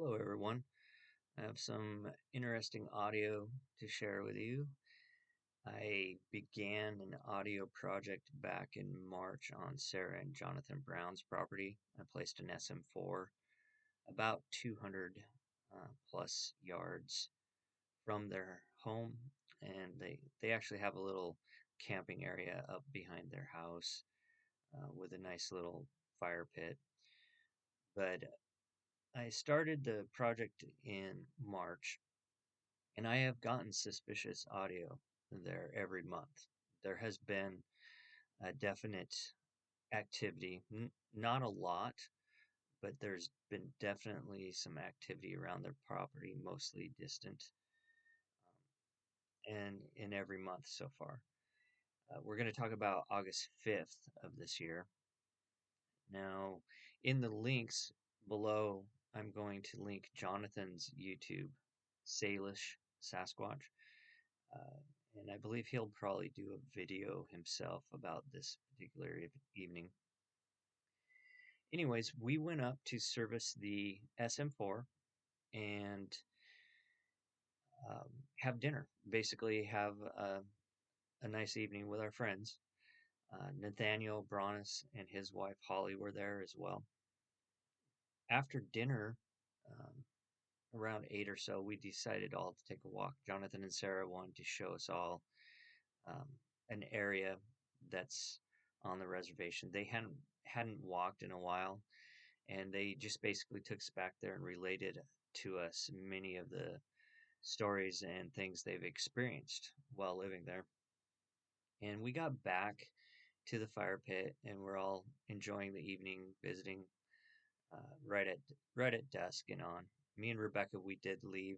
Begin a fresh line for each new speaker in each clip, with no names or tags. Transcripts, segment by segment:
Hello, everyone. I have some interesting audio to share with you. I began an audio project back in March on Sara and Jonathan Brown's property. I placed an SM4 about 200 plus yards from their home, and they actually have a little camping area up behind their house with a nice little fire pit. But I started the project in March, and I have gotten suspicious audio there every month. There has been a definite activity, not a lot, but there's been definitely some activity around their property, mostly distant, um, and in every month so far. We're going to talk about August 5th of this year. Now, in the links below, I'm going to link Jonathan's YouTube, Salish Sasquatch. And I believe he'll probably do a video himself about this particular evening. Anyways, we went up to service the SM4 and have dinner. Basically, have a nice evening with our friends. Nathaniel Bronis and his wife Holly were there as well. After dinner, um, around 8 or so, we decided all to take a walk. Jonathan and Sara wanted to show us all um, an area that's on the reservation. They hadn't walked in a while, and they just basically took us back there and related to us many of the stories and things they've experienced while living there. And we got back to the fire pit, and we're all enjoying the evening, visiting right at dusk and on. Me and Rebecca, we did leave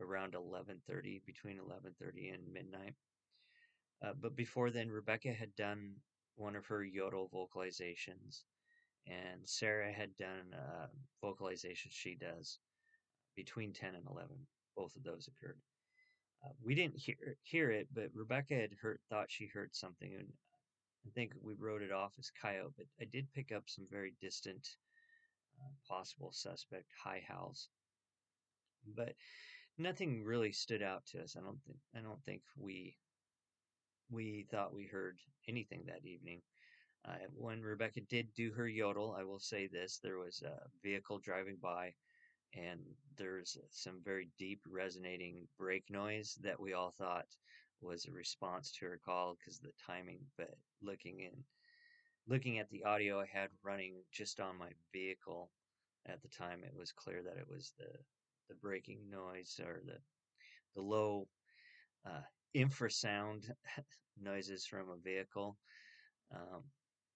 around 11:30, between 11:30 and midnight. But before then, Rebecca had done one of her yodel vocalizations, and Sara had done vocalizations she does between 10 and 11. Both of those occurred. We didn't hear it, but Rebecca had thought she heard something, and I think we wrote it off as coyote. But I did pick up some very distant, possible suspect high howls, but nothing really stood out to us. I don't think we thought we heard anything that evening. When Rebecca did do her yodel, I will say this: there was a vehicle driving by, and there's some very deep resonating brake noise that we all thought was a response to her call because of the timing. But looking at the audio I had running just on my vehicle at the time, it was clear that it was the braking noise or the low uh, infrasound noises from a vehicle, um,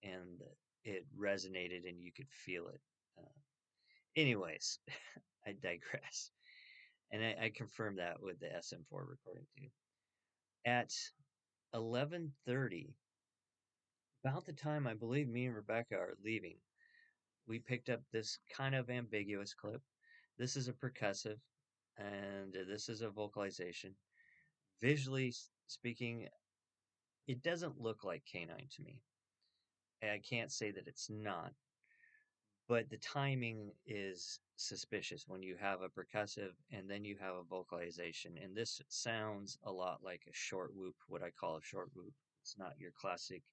and it resonated and you could feel it. Anyways, I digress. And I confirmed that with the SM4 recording too. At 11:30, about the time I believe me and Rebecca are leaving, we picked up this kind of ambiguous clip. This is a percussive, and this is a vocalization. Visually speaking, it doesn't look like canine to me. I can't say that it's not, but the timing is suspicious when you have a percussive and then you have a vocalization. And this sounds a lot like a short whoop, what I call a short whoop. It's not your classic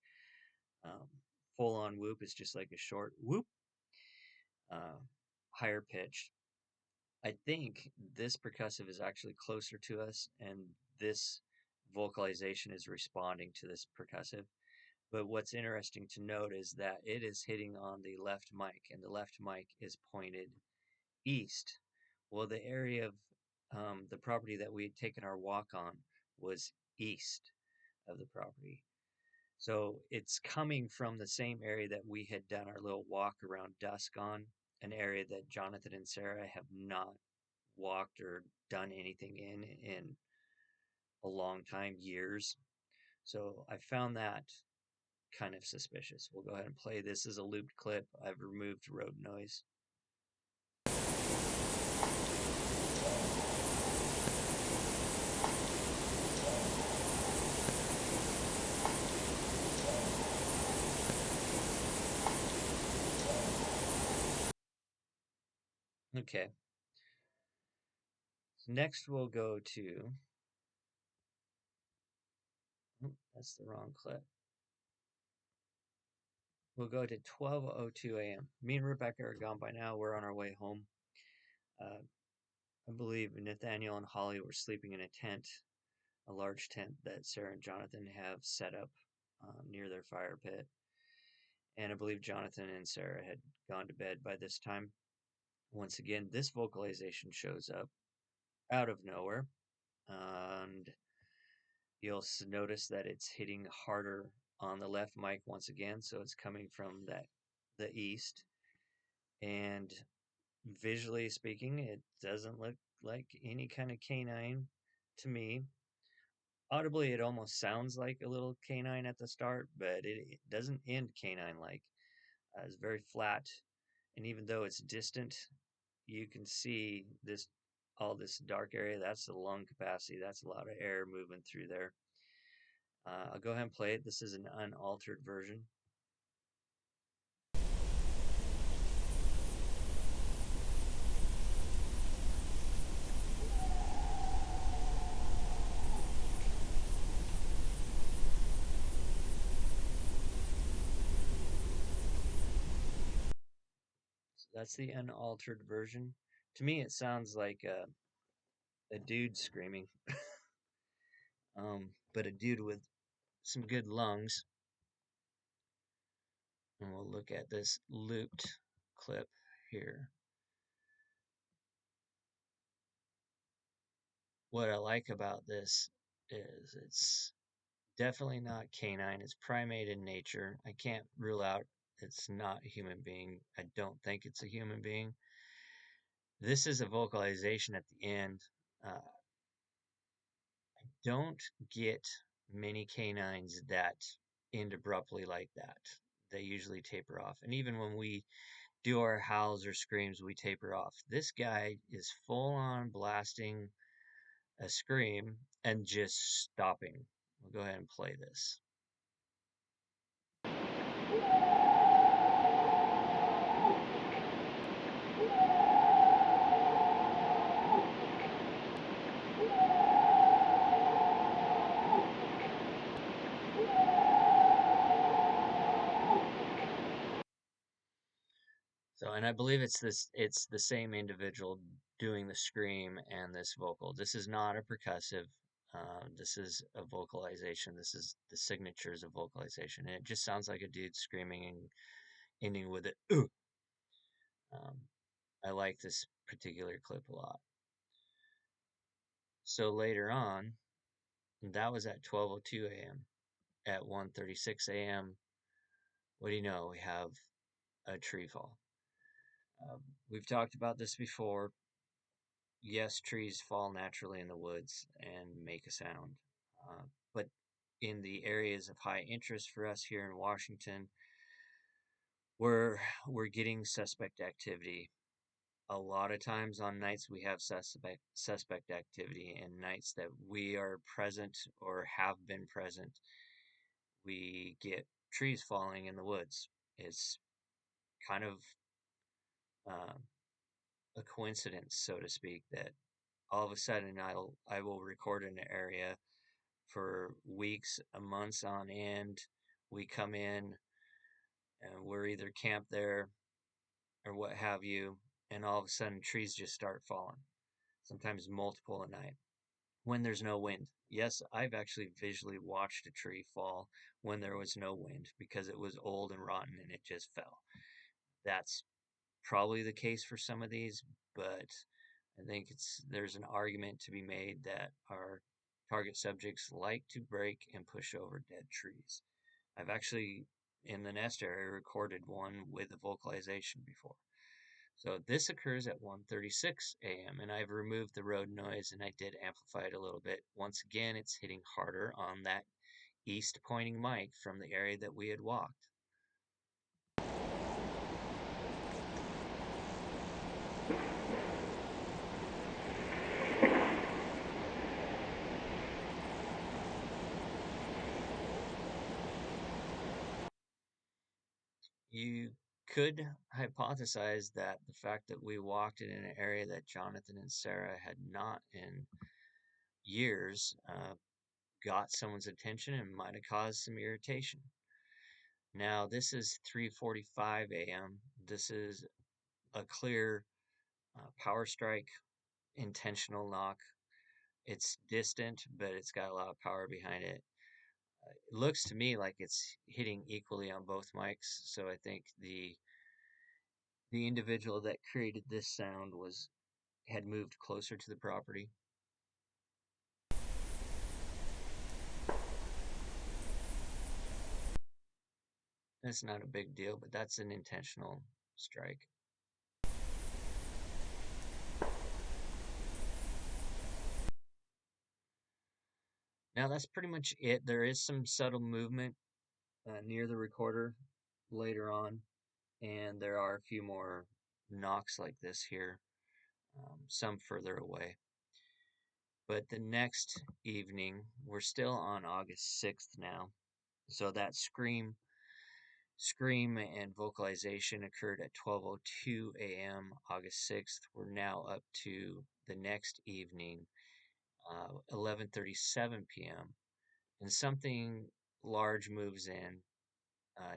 full on whoop, it's just like a short whoop, uh, higher pitched. I think this percussive is actually closer to us, and this vocalization is responding to this percussive. But what's interesting to note is that it is hitting on the left mic, and the left mic is pointed east. Well, the area of the property that we had taken our walk on was east of the property. So it's coming from the same area that we had done our little walk around dusk on, an area that Jonathan and Sara have not walked or done anything in a long time, years. So I found that kind of suspicious. We'll go ahead and play this as a looped clip. I've removed road noise. Okay. Next, we'll go to. Oh, that's the wrong clip. We'll go to 12:02 a.m. Me and Rebecca are gone by now. We're on our way home. Uh, I believe Nathaniel and Holly were sleeping in a tent, a large tent that Sarah and Jonathan have set up near their fire pit. And I believe Jonathan and Sarah had gone to bed by this time. Once again, this vocalization shows up out of nowhere, and you'll notice that it's hitting harder on the left mic once again, so it's coming from the east. And visually speaking, it doesn't look like any kind of canine to me. Audibly, it almost sounds like a little canine at the start, but it doesn't end canine like. It's very flat, and even though it's distant, you can see all this dark area. That's the lung capacity. That's a lot of air moving through there. I'll go ahead and play it. This is an unaltered version. So that's the unaltered version. To me, it sounds like a dude screaming, but a dude with some good lungs. And we'll look at this looped clip here. What I like about this is it's definitely not canine. It's primate in nature. I can't rule out it's not a human being. I don't think it's a human being. This is a vocalization at the end. I don't get many canines that end abruptly like that. They usually taper off. And even when we do our howls or screams, we taper off. This guy is full on blasting a scream and just stopping. We'll go ahead and play this. So, and I believe it's the same individual doing the scream and this vocal. This is not a percussive. This is a vocalization. This is the signatures of vocalization. And it just sounds like a dude screaming and ending with it. Ooh. I like this particular clip a lot. So later on, that was at 12:02 a.m. At 1:36 a.m., what do you know? We have a tree fall. We've talked about this before. Yes, trees fall naturally in the woods and make a sound. But in the areas of high interest for us here in Washington, we're getting suspect activity. A lot of times on nights we have suspect activity, and nights that we are present or have been present, we get trees falling in the woods. It's kind of uh, a coincidence, so to speak, that all of a sudden I will record an area for weeks, months on end. We come in and we're either camped there or what have you, and all of a sudden trees just start falling. Sometimes multiple a night when there's no wind. Yes, I've actually visually watched a tree fall when there was no wind because it was old and rotten and it just fell. That's probably the case for some of these, but I think there's an argument to be made that our target subjects like to break and push over dead trees. I've actually, in the nest area, recorded one with a vocalization before. So this occurs at 1:36 a.m. and I've removed the road noise and I did amplify it a little bit. Once again, it's hitting harder on that east pointing mic from the area that we had walked. You could hypothesize that the fact that we walked in an area that Jonathan and Sarah had not in years got someone's attention and might have caused some irritation. Now, this is 3:45 a.m. This is a clear power strike, intentional knock. It's distant, but it's got a lot of power behind it. It looks to me like it's hitting equally on both mics, so I think the individual that created this sound was had moved closer to the property. That's not a big deal, but that's an intentional strike. Now that's pretty much it. There is some subtle movement near the recorder later on, and there are a few more knocks like this here, some further away. But the next evening, we're still on August 6th now. So that scream and vocalization occurred at 12:02 a.m. August 6th. We're now up to the next evening, 11:37 p.m. and something large moves in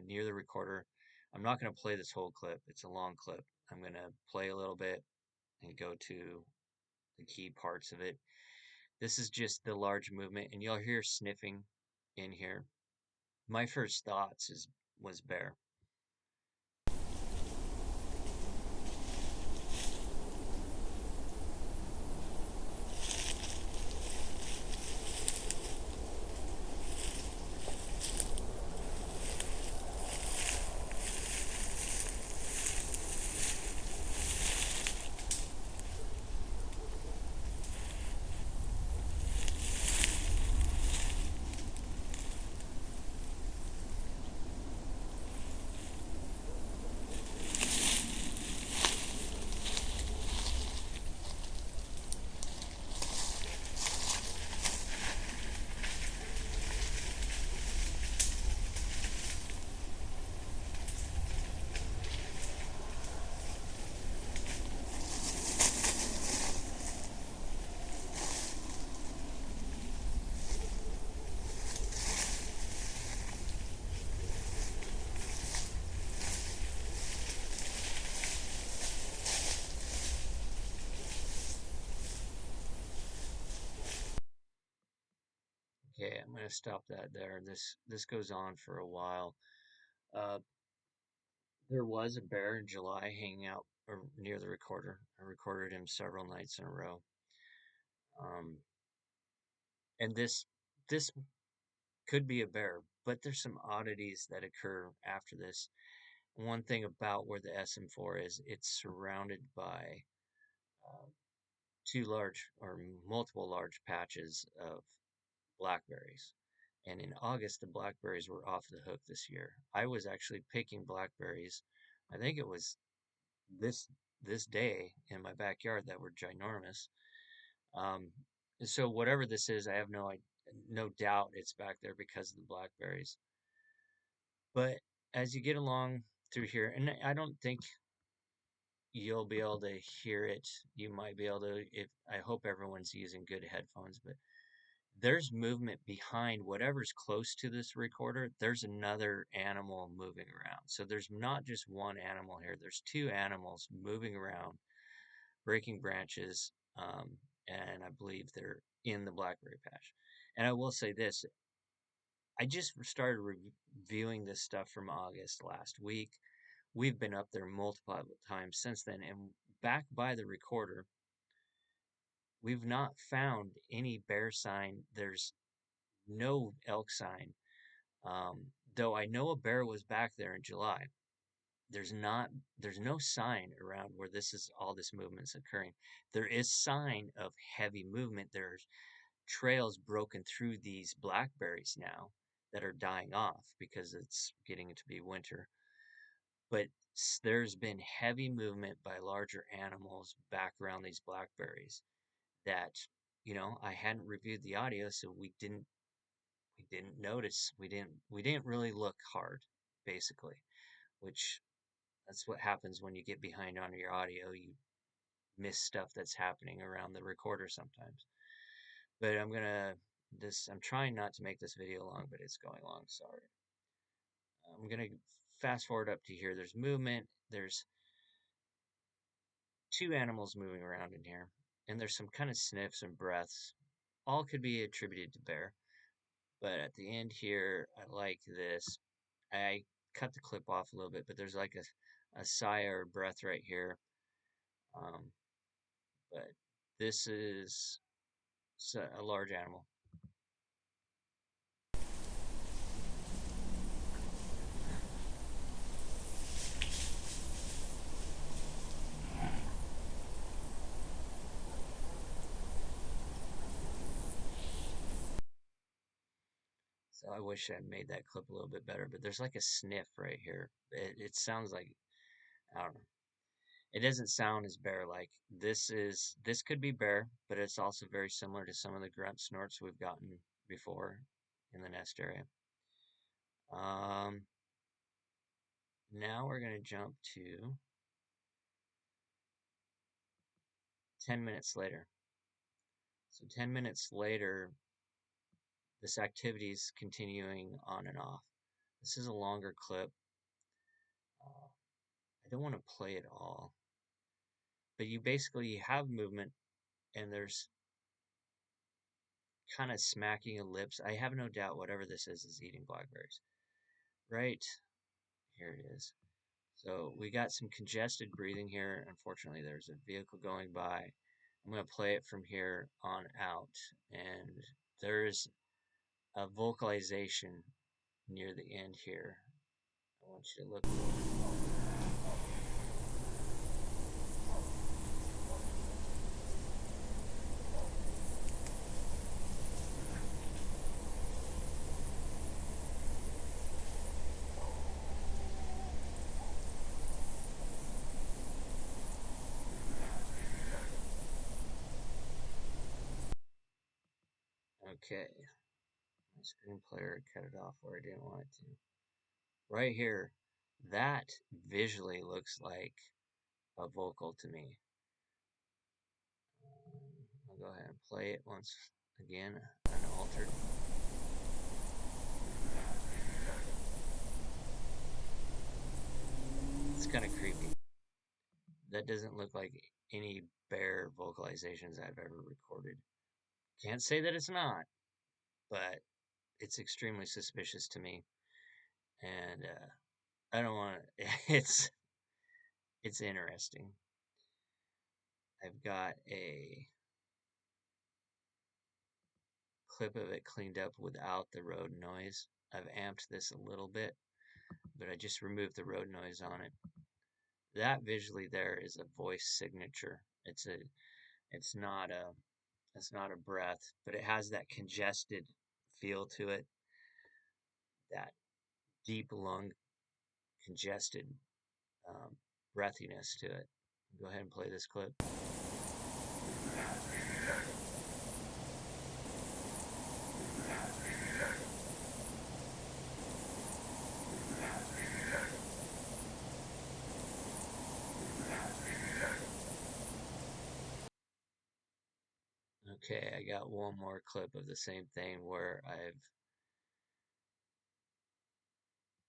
near the recorder. I'm not going to play this whole clip. It's a long clip. I'm going to play a little bit and go to the key parts of it. This is just the large movement, and you'll hear sniffing in here. My first thoughts was bear. Okay, I'm going to stop that there. This goes on for a while. Uh, there was a bear in July hanging out near the recorder. I recorded him several nights in a row. Um, and this could be a bear, but there's some oddities that occur after this. One thing about where the SM4 is, it's surrounded by uh, two large or multiple large patches of blackberries. And in August, the blackberries were off the hook this year. I was actually picking blackberries. I think it was this this day in my backyard that were ginormous. Um, so whatever this is, I have no doubt it's back there because of the blackberries. But as you get along through here, and I don't think you'll be able to hear it. You might be able to, if I hope everyone's using good headphones, but there's movement behind whatever's close to this recorder. There's another animal moving around. So there's not just one animal here. There's two animals moving around, breaking branches, and I believe they're in the blackberry patch. And I will say this, I just started reviewing this stuff from August last week. We've been up there multiple times since then, and back by the recorder, we've not found any bear sign. There's no elk sign. Though I know a bear was back there in July. There's not, there's no sign around where all this movement's occurring. There is sign of heavy movement. There's trails broken through these blackberries now that are dying off because it's getting to be winter. But there's been heavy movement by larger animals back around these blackberries that, I hadn't reviewed the audio, so we didn't notice. We didn't really look hard, basically, which That's what happens when you get behind on your audio. You miss stuff that's happening around the recorder sometimes. But I'm trying not to make this video long, but it's going long, sorry. I'm gonna fast forward up to here. There's movement, there's two animals moving around in here, and there's some kind of sniffs and breaths. All could be attributed to bear, but at the end here, I like this. I cut the clip off a little bit, but there's like a sigh or breath right here. Um, but this is a large animal. So I wish I had made that clip a little bit better, but there's like a sniff right here. It sounds like, I don't know. It doesn't sound as bear-like. This could be bear, but it's also very similar to some of the grunt snorts we've gotten before in the nest area. Now we're going to jump to 10 minutes later. So 10 minutes later, this activity is continuing on and off. This is a longer clip. I don't want to play it all, but you basically have movement, and there's kind of smacking of lips. I have no doubt whatever this is eating blackberries. Right here it is. So we got some congested breathing here. Unfortunately, there's a vehicle going by. I'm going to play it from here on out, and there's a vocalization near the end here. I want you to look. Okay, my screen player cut it off where I didn't want it to. Right here, that visually looks like a vocal to me. I'll go ahead and play it once again, unaltered. It's kind of creepy. That doesn't look like any bear vocalizations I've ever recorded. Can't say that it's not, but it's extremely suspicious to me, and I don't want to. It's interesting. I've got a clip of it cleaned up without the road noise. I've amped this a little bit, but I just removed the road noise on it. That visually there is a voice signature. It's not a it's not a breath, but it has that congested feel to it, that deep lung congested um, breathiness to it. Go ahead and play this clip. Okay, I got one more clip of the same thing where I've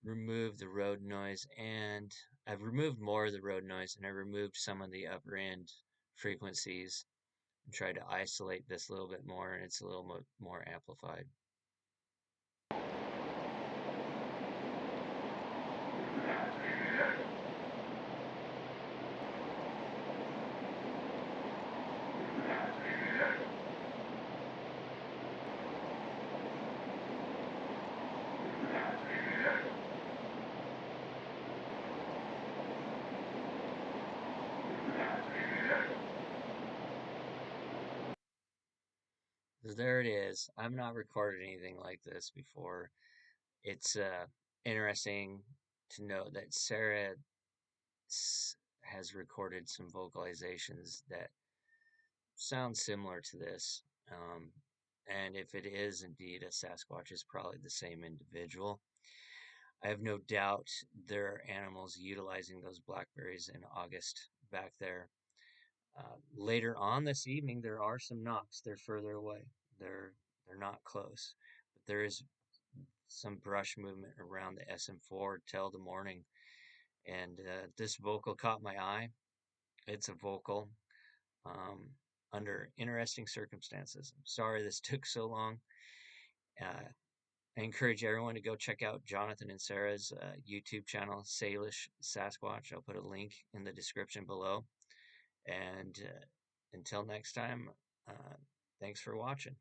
removed the road noise, and I've removed more of the road noise, and I removed some of the upper end frequencies and tried to isolate this a little bit more, and it's a little more amplified. So there it is. I've not recorded anything like this before. It's interesting to note that Sara has recorded some vocalizations that sound similar to this. And if it is indeed a Sasquatch, it's probably the same individual. I have no doubt there are animals utilizing those blackberries in August back there. Later on this evening, there are some knocks. They're further away. They're not close, but there is some brush movement around the SM4 till the morning. And this vocal caught my eye. It's a vocal um, under interesting circumstances. I'm sorry this took so long. Uh, I encourage everyone to go check out Jonathan and Sara's YouTube channel, Salish Sasquatch. I'll put a link in the description below. And until next time, uh, thanks for watching.